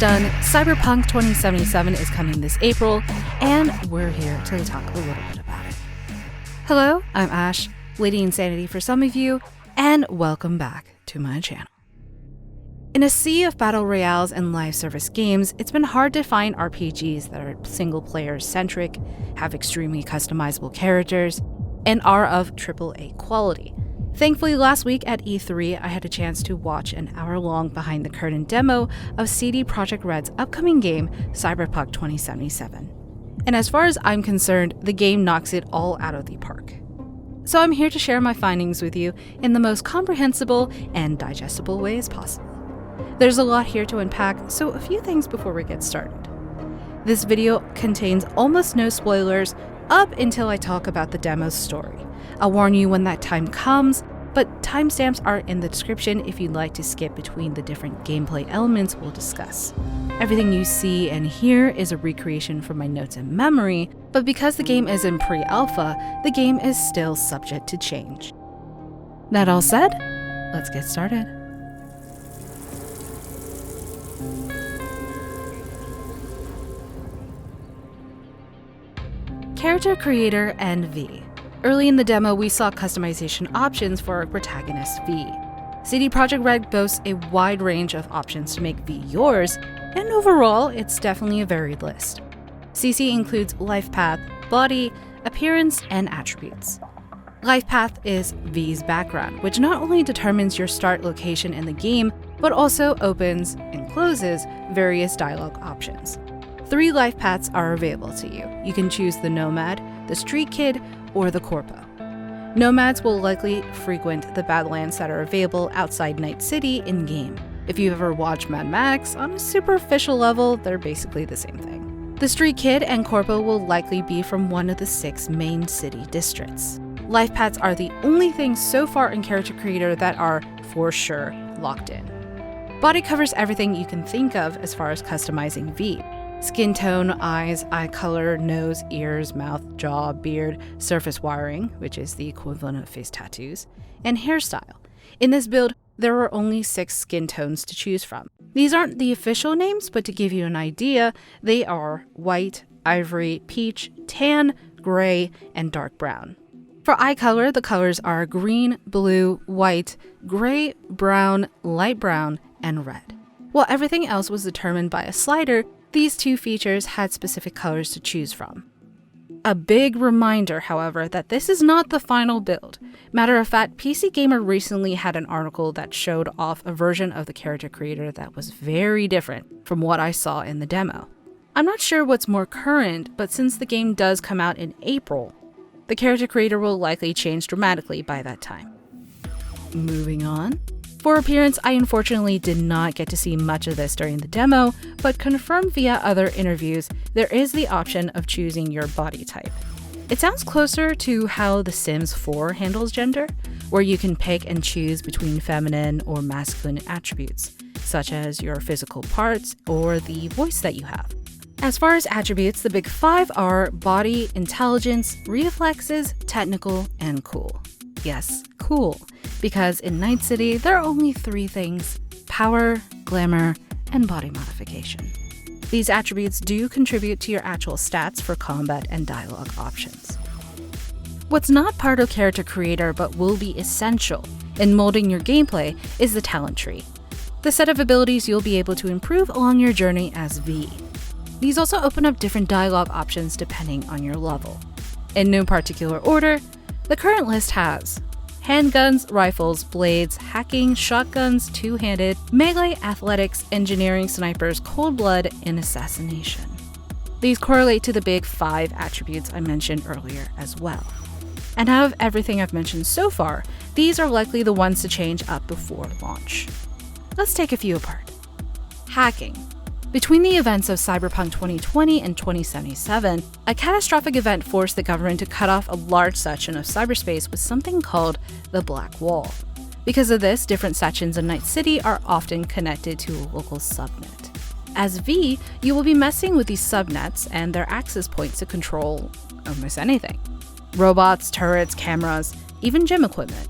done, Cyberpunk 2077 is coming this April, and we're here to talk a little bit about it. Hello, I'm Ash, Lady Insanity for some of you, and welcome back to my channel. In a sea of battle royales and live service games, it's been hard to find RPGs that are single-player centric, have extremely customizable characters, and are of AAA quality. Thankfully, last week at E3, I had a chance to watch an hour-long behind-the-curtain demo of CD Projekt Red's upcoming game, Cyberpunk 2077. And as far as I'm concerned, the game knocks it all out of the park. So I'm here to share my findings with you in the most comprehensible and digestible ways possible. There's a lot here to unpack, so a few things before we get started. This video contains almost no spoilers up until I talk about the demo's story. I'll warn you when that time comes, but timestamps are in the description if you'd like to skip between the different gameplay elements we'll discuss. Everything you see and hear is a recreation from my notes and memory, but because the game is in pre-alpha, the game is still subject to change. That all said, let's get started. Character creator and V. Early in the demo, we saw customization options for our protagonist V. CD Projekt Red boasts a wide range of options to make V yours, and overall, it's definitely a varied list. CC includes life path, body, appearance, and attributes. Life path is V's background, which not only determines your start location in the game, but also opens and closes various dialogue options. 3 life paths are available to you. You can choose the Nomad, the Street Kid, or the Corpo. Nomads will likely frequent the Badlands that are available outside Night City in-game. If you've ever watched Mad Max, on a superficial level, they're basically the same thing. The Street Kid and Corpo will likely be from one of the 6 main city districts. Life paths are the only things so far in Character Creator that are, for sure, locked in. Body covers everything you can think of as far as customizing V. Skin tone, eyes, eye color, nose, ears, mouth, jaw, beard, surface wiring, which is the equivalent of face tattoos, and hairstyle. In this build, there are only 6 skin tones to choose from. These aren't the official names, but to give you an idea, they are white, ivory, peach, tan, gray, and dark brown. For eye color, the colors are green, blue, white, gray, brown, light brown, and red. While everything else was determined by a slider, these 2 features had specific colors to choose from. A big reminder, however, that this is not the final build. Matter of fact, PC Gamer recently had an article that showed off a version of the character creator that was very different from what I saw in the demo. I'm not sure what's more current, but since the game does come out in April, the character creator will likely change dramatically by that time. Moving on. For appearance, I unfortunately did not get to see much of this during the demo, but confirmed via other interviews, there is the option of choosing your body type. It sounds closer to how The Sims 4 handles gender, where you can pick and choose between feminine or masculine attributes, such as your physical parts or the voice that you have. As far as attributes, the big 5 are body, intelligence, reflexes, technical, and cool. Yes, cool. Because in Night City, there are only 3 things: power, glamour, and body modification. These attributes do contribute to your actual stats for combat and dialogue options. What's not part of Character Creator but will be essential in molding your gameplay is the talent tree, the set of abilities you'll be able to improve along your journey as V. These also open up different dialogue options depending on your level. In no particular order, the current list has handguns, rifles, blades, hacking, shotguns, two-handed, melee, athletics, engineering, snipers, cold blood, and assassination. These correlate to the big 5 attributes I mentioned earlier as well. And out of everything I've mentioned so far, these are likely the ones to change up before launch. Let's take a few apart. Hacking. Between the events of Cyberpunk 2020 and 2077, a catastrophic event forced the government to cut off a large section of cyberspace with something called the Black Wall. Because of this, different sections of Night City are often connected to a local subnet. As V, you will be messing with these subnets and their access points to control almost anything. Robots, turrets, cameras, even gym equipment.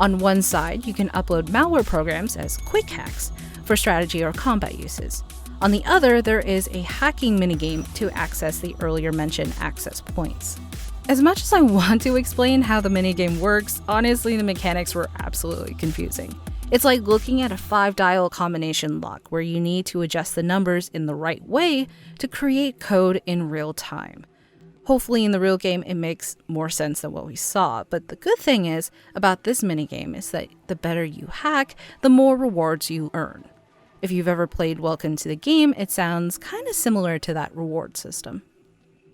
On one side, you can upload malware programs as quick hacks for strategy or combat uses. On the other, there is a hacking minigame to access the earlier mentioned access points. As much as I want to explain how the minigame works, honestly the mechanics were absolutely confusing. It's like looking at a 5-dial combination lock where you need to adjust the numbers in the right way to create code in real time. Hopefully in the real game it makes more sense than what we saw, but the good thing is about this minigame is that the better you hack, the more rewards you earn. If you've ever played Welcome to the Game, it sounds kind of similar to that reward system.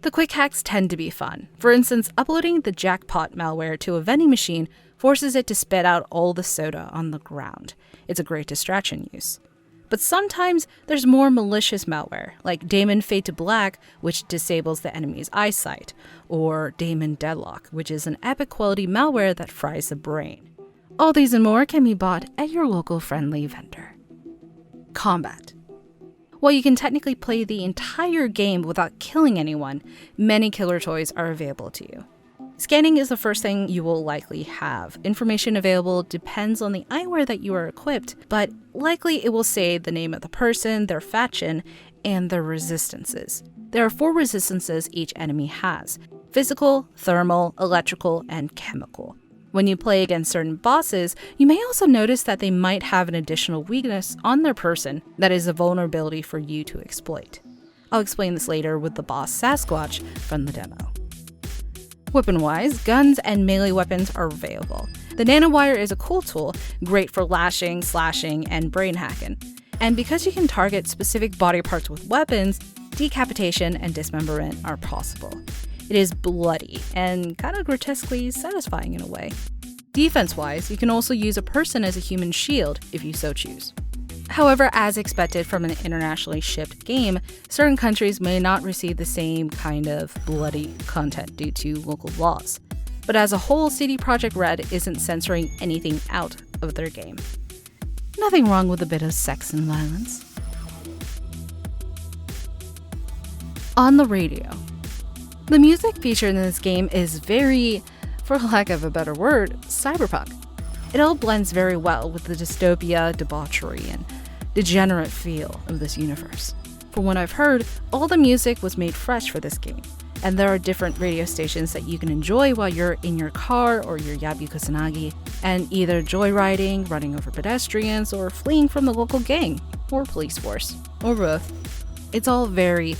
The quick hacks tend to be fun. For instance, uploading the jackpot malware to a vending machine forces it to spit out all the soda on the ground. It's a great distraction use. But sometimes there's more malicious malware, like Daemon Fade to Black, which disables the enemy's eyesight, or Daemon Deadlock, which is an epic quality malware that fries the brain. All these and more can be bought at your local friendly vendor. Combat. While you can technically play the entire game without killing anyone, many killer toys are available to you. Scanning is the first thing you will likely have. Information available depends on the eyewear that you are equipped, but likely it will say the name of the person, their faction, and their resistances. There are 4 resistances each enemy has: physical, thermal, electrical, and chemical. When you play against certain bosses, you may also notice that they might have an additional weakness on their person that is a vulnerability for you to exploit. I'll explain this later with the boss Sasquatch from the demo. Weapon-wise, guns and melee weapons are available. The nanowire is a cool tool, great for lashing, slashing, and brain hacking. And because you can target specific body parts with weapons, decapitation and dismemberment are possible. It is bloody and kind of grotesquely satisfying in a way. Defense-wise, you can also use a person as a human shield if you so choose. However, as expected from an internationally shipped game, certain countries may not receive the same kind of bloody content due to local laws. But as a whole, CD Projekt Red isn't censoring anything out of their game. Nothing wrong with a bit of sex and violence. On the radio. The music featured in this game is very, for lack of a better word, cyberpunk. It all blends very well with the dystopia, debauchery, and degenerate feel of this universe. From what I've heard, all the music was made fresh for this game, and there are different radio stations that you can enjoy while you're in your car or your Yabu Kusanagi, and either joyriding, running over pedestrians, or fleeing from the local gang, or police force, or both. It's all very,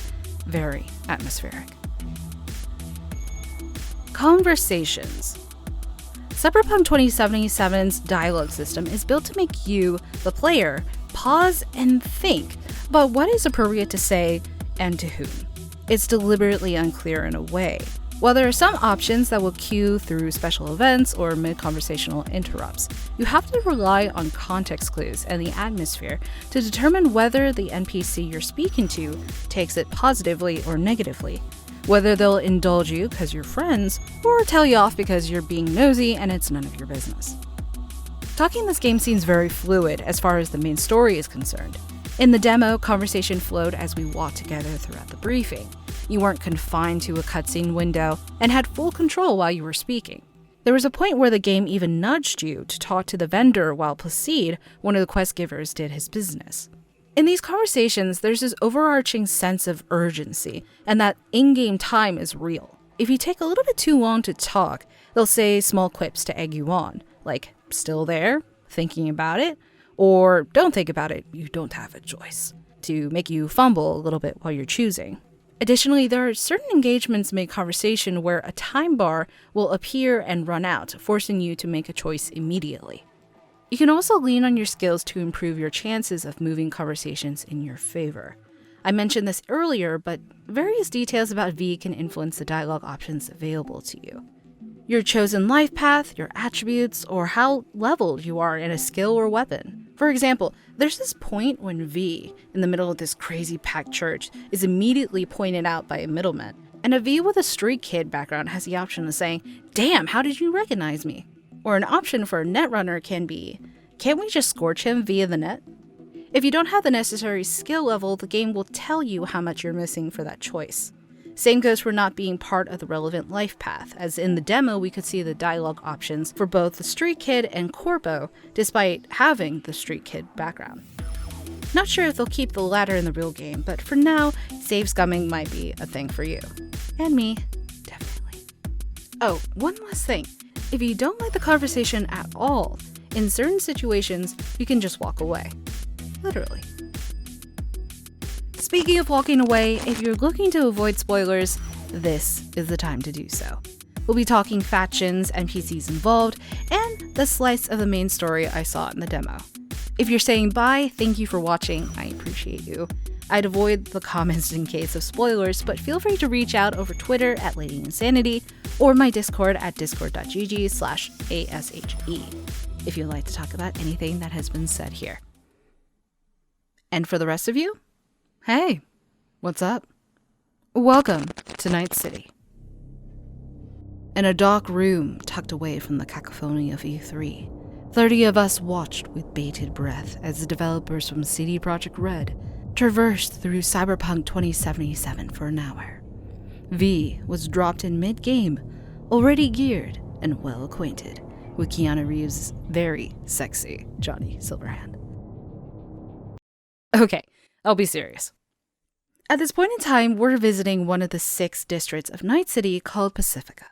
very atmospheric. Conversations. Cyberpunk 2077's dialogue system is built to make you, the player, pause and think about what is appropriate to say and to whom. It's deliberately unclear in a way. While there are some options that will cue through special events or mid-conversational interrupts, you have to rely on context clues and the atmosphere to determine whether the NPC you're speaking to takes it positively or negatively. Whether they'll indulge you because you're friends, or tell you off because you're being nosy and it's none of your business. Talking in this game seems very fluid as far as the main story is concerned. In the demo, conversation flowed as we walked together throughout the briefing. You weren't confined to a cutscene window and had full control while you were speaking. There was a point where the game even nudged you to talk to the vendor while Placide, one of the quest givers, did his business. In these conversations, there's this overarching sense of urgency, and that in-game time is real. If you take a little bit too long to talk, they'll say small quips to egg you on, like, still there? Thinking about it? Or, don't think about it, you don't have a choice, to make you fumble a little bit while you're choosing. Additionally, there are certain engagements mid-conversation where a time bar will appear and run out, forcing you to make a choice immediately. You can also lean on your skills to improve your chances of moving conversations in your favor. I mentioned this earlier, but various details about V can influence the dialogue options available to you. Your chosen life path, your attributes, or how leveled you are in a skill or weapon. For example, there's this point when V, in the middle of this crazy packed church, is immediately pointed out by a middleman, and a V with a street kid background has the option of saying, "Damn, how did you recognize me?" Or an option for a netrunner can be, "Can't we just scorch him via the net?" If you don't have the necessary skill level, the game will tell you how much you're missing for that choice. Same goes for not being part of the relevant life path, as in the demo we could see the dialogue options for both the street kid and Corpo, despite having the street kid background. Not sure if they'll keep the latter in the real game, but for now, save scumming might be a thing for you. And me, definitely. Oh, one last thing. If you don't like the conversation at all, in certain situations, you can just walk away. Literally. Speaking of walking away, if you're looking to avoid spoilers, this is the time to do so. We'll be talking factions, NPCs involved, and the slice of the main story I saw in the demo. If you're saying bye, thank you for watching, I appreciate you. I'd avoid the comments in case of spoilers, but feel free to reach out over Twitter at Lady Insanity or my Discord at discord.gg/ASHE if you'd like to talk about anything that has been said here. And for the rest of you, hey, what's up? Welcome to Night City. In a dark room tucked away from the cacophony of E3, 30 of us watched with bated breath as the developers from CD Projekt Red traversed through Cyberpunk 2077 for an hour. V was dropped in mid-game, already geared and well acquainted with Keanu Reeves' very sexy Johnny Silverhand. Okay, I'll be serious. At this point in time, we're visiting one of the 6 districts of Night City called Pacifica.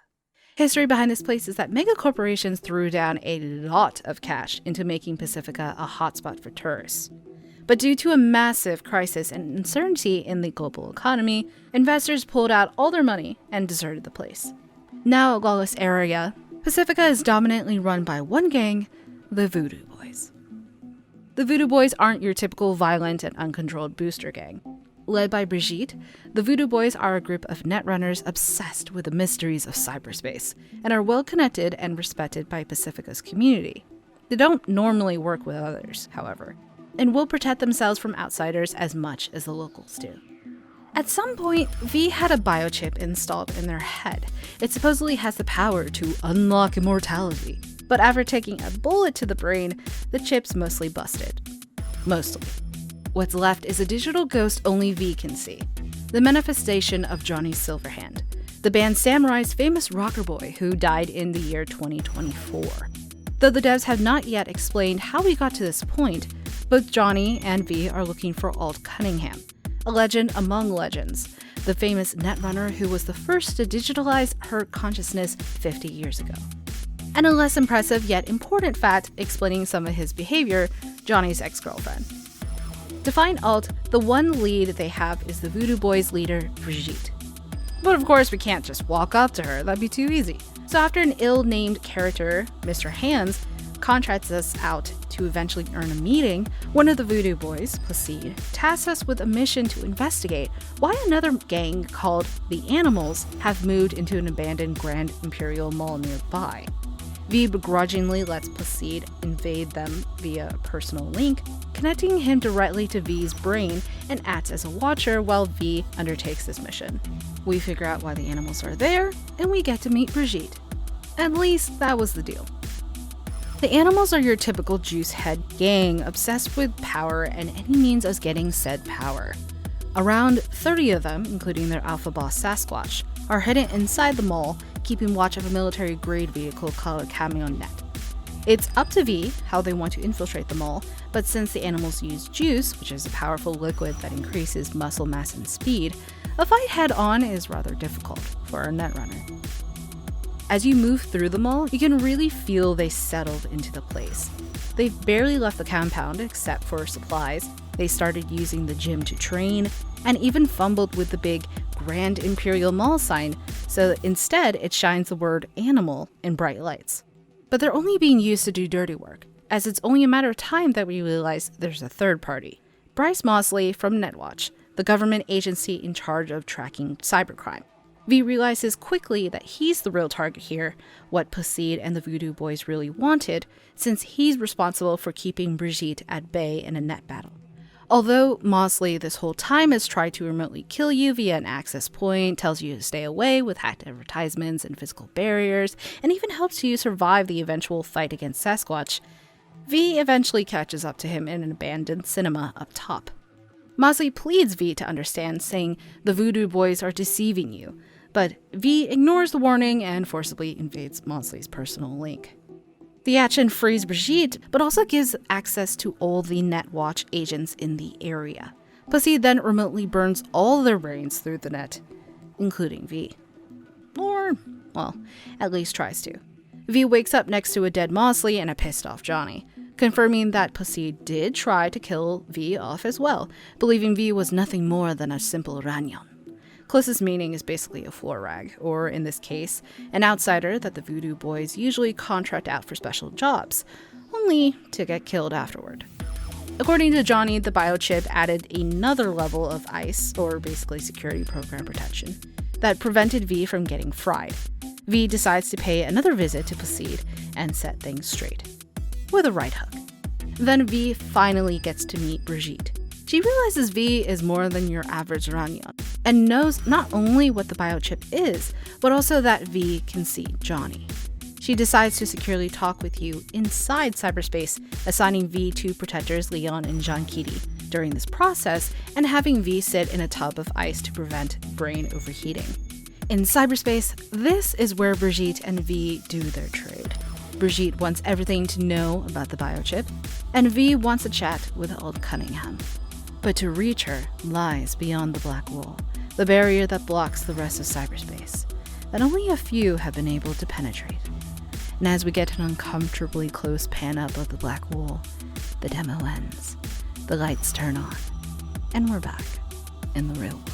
History behind this place is that mega corporations threw down a lot of cash into making Pacifica a hotspot for tourists. But due to a massive crisis and uncertainty in the global economy, investors pulled out all their money and deserted the place. Now a lawless area, Pacifica is dominantly run by one gang, the Voodoo Boys. The Voodoo Boys aren't your typical violent and uncontrolled booster gang. Led by Brigitte, the Voodoo Boys are a group of netrunners obsessed with the mysteries of cyberspace and are well connected and respected by Pacifica's community. They don't normally work with others, however, and will protect themselves from outsiders as much as the locals do. At some point, V had a biochip installed in their head. It supposedly has the power to unlock immortality, but after taking a bullet to the brain, the chip's mostly busted. Mostly. What's left is a digital ghost only V can see, the manifestation of Johnny Silverhand, the band Samurai's famous rocker boy who died in the year 2024. Though the devs have not yet explained how we got to this point, both Johnny and V are looking for Alt Cunningham, a legend among legends, the famous netrunner who was the first to digitalize her consciousness 50 years ago. And a less impressive yet important fact explaining some of his behavior, Johnny's ex-girlfriend. To find Alt, the one lead they have is the Voodoo Boys leader, Brigitte. But of course we can't just walk up to her, that'd be too easy. So after an ill-named character, Mr. Hands, contracts us out to eventually earn a meeting, one of the Voodoo Boys, Placide, tasks us with a mission to investigate why another gang called the Animals have moved into an abandoned Grand Imperial Mall nearby. V begrudgingly lets Placide invade them via a personal link, connecting him directly to V's brain and acts as a watcher while V undertakes this mission. We figure out why the animals are there, and we get to meet Brigitte. At least that was the deal. The Animals are your typical juice head gang obsessed with power and any means of getting said power. Around 30 of them, including their alpha boss Sasquatch, are hidden inside the mall, keeping watch of a military-grade vehicle called a Camionet. It's up to V how they want to infiltrate the mall, but since the animals use juice, which is a powerful liquid that increases muscle mass and speed, a fight head-on is rather difficult for our netrunner. As you move through the mall, you can really feel they settled into the place. They've barely left the compound except for supplies. They started using the gym to train, and even fumbled with the big Grand Imperial Mall sign, so instead it shines the word animal in bright lights. But they're only being used to do dirty work, as it's only a matter of time that we realize there's a third party. Bryce Mosley from Netwatch, the government agency in charge of tracking cybercrime. V realizes quickly that he's the real target here, what Placide and the Voodoo Boys really wanted, since he's responsible for keeping Brigitte at bay in a net battle. Although Mosley this whole time has tried to remotely kill you via an access point, tells you to stay away with hacked advertisements and physical barriers, and even helps you survive the eventual fight against Sasquatch, V eventually catches up to him in an abandoned cinema up top. Mosley pleads V to understand, saying the Voodoo Boys are deceiving you, but V ignores the warning and forcibly invades Mosley's personal link. The action frees Brigitte, but also gives access to all the Netwatch agents in the area. Pussy then remotely burns all their brains through the net, including V. Or, well, at least tries to. V wakes up next to a dead Mosley and a pissed off Johnny, confirming that Pussy did try to kill V off as well, believing V was nothing more than a simple ranyon. Closest meaning is basically a floor rag, or in this case, an outsider that the voodoo boys usually contract out for special jobs, only to get killed afterward. According to Johnny, the biochip added another level of ICE, or basically security program protection, that prevented V from getting fried. V decides to pay another visit to Placide and set things straight. With a right hook. Then V finally gets to meet Brigitte. She realizes V is more than your average ranyon, and knows not only what the biochip is, but also that V can see Johnny. She decides to securely talk with you inside cyberspace, assigning V to protectors Leon and Jean Kitty during this process, and having V sit in a tub of ice to prevent brain overheating. In cyberspace, this is where Brigitte and V do their trade. Brigitte wants everything to know about the biochip, and V wants a chat with Old Cunningham. But to reach her lies beyond the black wall, the barrier that blocks the rest of cyberspace, that only a few have been able to penetrate. And as we get an uncomfortably close pan-up of the black wall, the demo ends, the lights turn on, and we're back in the real world.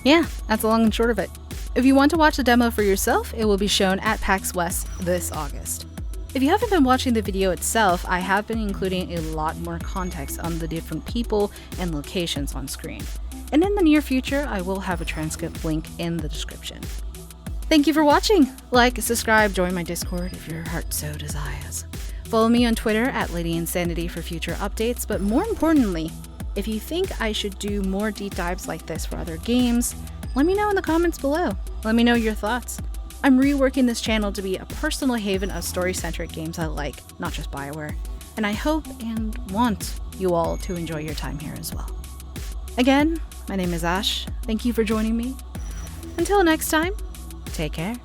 Yeah, that's the long and short of it. If you want to watch the demo for yourself, it will be shown at PAX West this August. If you haven't been watching the video itself, I have been including a lot more context on the different people and locations on screen. And in the near future, I will have a transcript link in the description. Thank you for watching! Like, subscribe, join my Discord if your heart so desires. Follow me on Twitter at LadyInsanity for future updates, but more importantly, if you think I should do more deep dives like this for other games, let me know in the comments below. Let me know your thoughts. I'm reworking this channel to be a personal haven of story-centric games I like, not just BioWare, and I hope and want you all to enjoy your time here as well. Again, my name is Ash. Thank you for joining me. Until next time, take care.